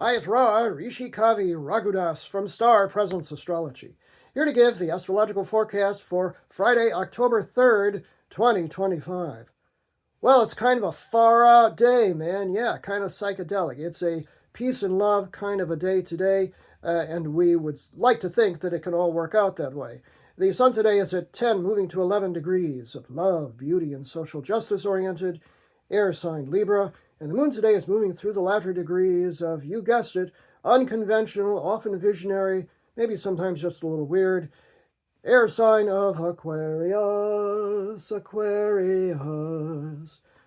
Hi, it's Ra, Rishi Kavi Raghudas from Star Presence Astrology, here to give the astrological forecast for Friday, October 3rd, 2025. Well, it's kind of a far out day, man. Yeah, kind of psychedelic. It's a peace and love kind of a day today, and we would like to think that it can all work out that way. The sun today is at 10, moving to 11 degrees of love, beauty, and social justice oriented, air sign Libra. And the moon today is moving through the latter degrees of, you guessed it, unconventional, often visionary, maybe sometimes just a little weird, air sign of Aquarius, Aquarius.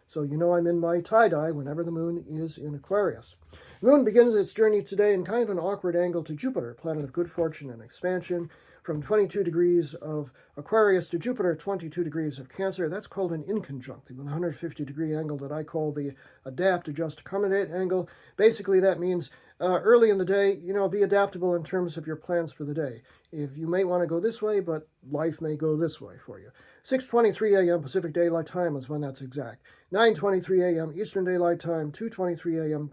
So you know I'm in my tie-dye whenever the moon is in Aquarius. The moon begins its journey today in kind of an awkward angle to Jupiter, planet of good fortune and expansion, from 22 degrees of Aquarius to Jupiter, 22 degrees of Cancer. That's called an inconjunct, the 150-degree angle that I call the adapt, adjust, accommodate angle. Basically, that means early in the day, be adaptable in terms of your plans for the day. If you may want to go this way, but life may go this way for you. 6:23 a.m. Pacific Daylight Time is when that's exact. 9:23 a.m. Eastern Daylight Time, 2:23 a.m.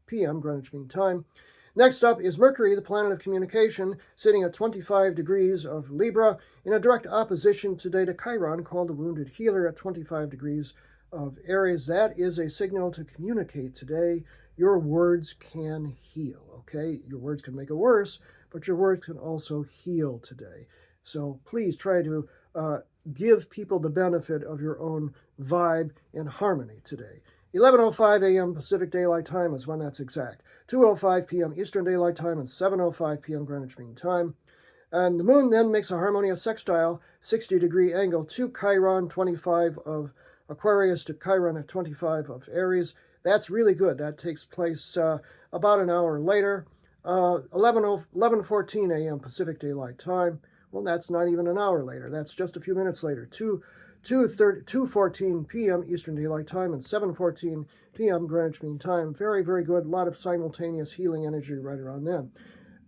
p.m. Greenwich Mean Time. Next up is Mercury, the planet of communication, sitting at 25 degrees of Libra, in a direct opposition today to Chiron, called the Wounded Healer, at 25 degrees of Aries. That is a signal to communicate today. Your words can heal, okay? Your words can make it worse, but your words can also heal today. So please try to give people the benefit of your own vibe and harmony today. 11:05 a.m. Pacific Daylight Time is when that's exact. 2:05 p.m. Eastern Daylight Time and 7:05 p.m. Greenwich Mean Time. And the moon then makes a harmonious sextile, 60-degree angle to Chiron, 25 of Aquarius to Chiron at 25 of Aries. That's really good. That takes place about an hour later. 11:14 a.m. Pacific Daylight Time. Well, that's not even an hour later. That's just a few minutes later. 2:14 p.m. Eastern Daylight Time and 7:14 p.m. Greenwich Mean Time. Very, very good. A lot of simultaneous healing energy right around then.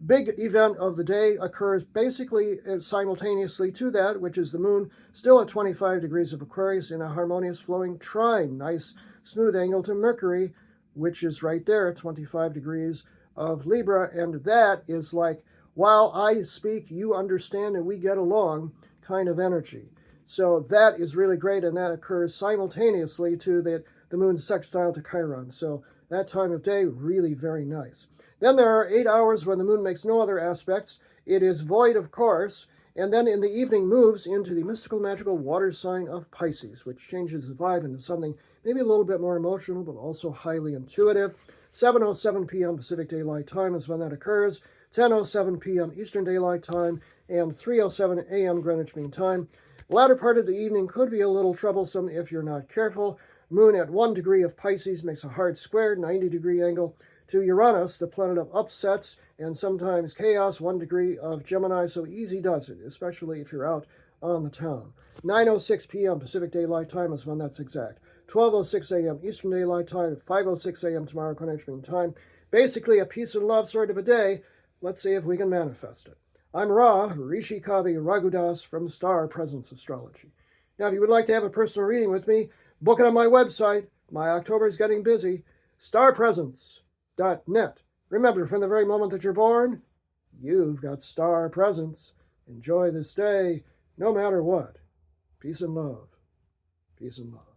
Big event of the day occurs basically simultaneously to that, which is the moon still at 25 degrees of Aquarius in a harmonious flowing trine. Nice smooth angle to Mercury, which is right there at 25 degrees of Libra. And that is like, while I speak, you understand, and we get along kind of energy. So that is really great, and that occurs simultaneously to the moon's sextile to Chiron. So that time of day, really very nice. Then there are 8 hours when the moon makes no other aspects. It is void, of course, and then in the evening moves into the mystical, magical water sign of Pisces, which changes the vibe into something maybe a little bit more emotional, but also highly intuitive. 7:07 p.m. Pacific Daylight Time is when that occurs. 10:07 p.m. Eastern Daylight Time and 3:07 a.m. Greenwich Mean Time. The latter part of the evening could be a little troublesome if you're not careful. Moon at 1 degree of Pisces makes a hard square, 90-degree angle to Uranus, the planet of upsets and sometimes chaos, 1 degree of Gemini, so easy does it, especially if you're out on the town. 9:06 p.m. Pacific Daylight Time is when that's exact. 12:06 a.m. Eastern Daylight Time, 5:06 a.m. tomorrow Greenwich Mean Time. Basically a peace and love sort of a day. Let's see if we can manifest it. I'm Ra, Rishi Kavi Raghudas from Star Presence Astrology. Now, if you would like to have a personal reading with me, book it on my website. My October is getting busy. starpresence.net. Remember, from the very moment that you're born, you've got star presence. Enjoy this day, no matter what. Peace and love. Peace and love.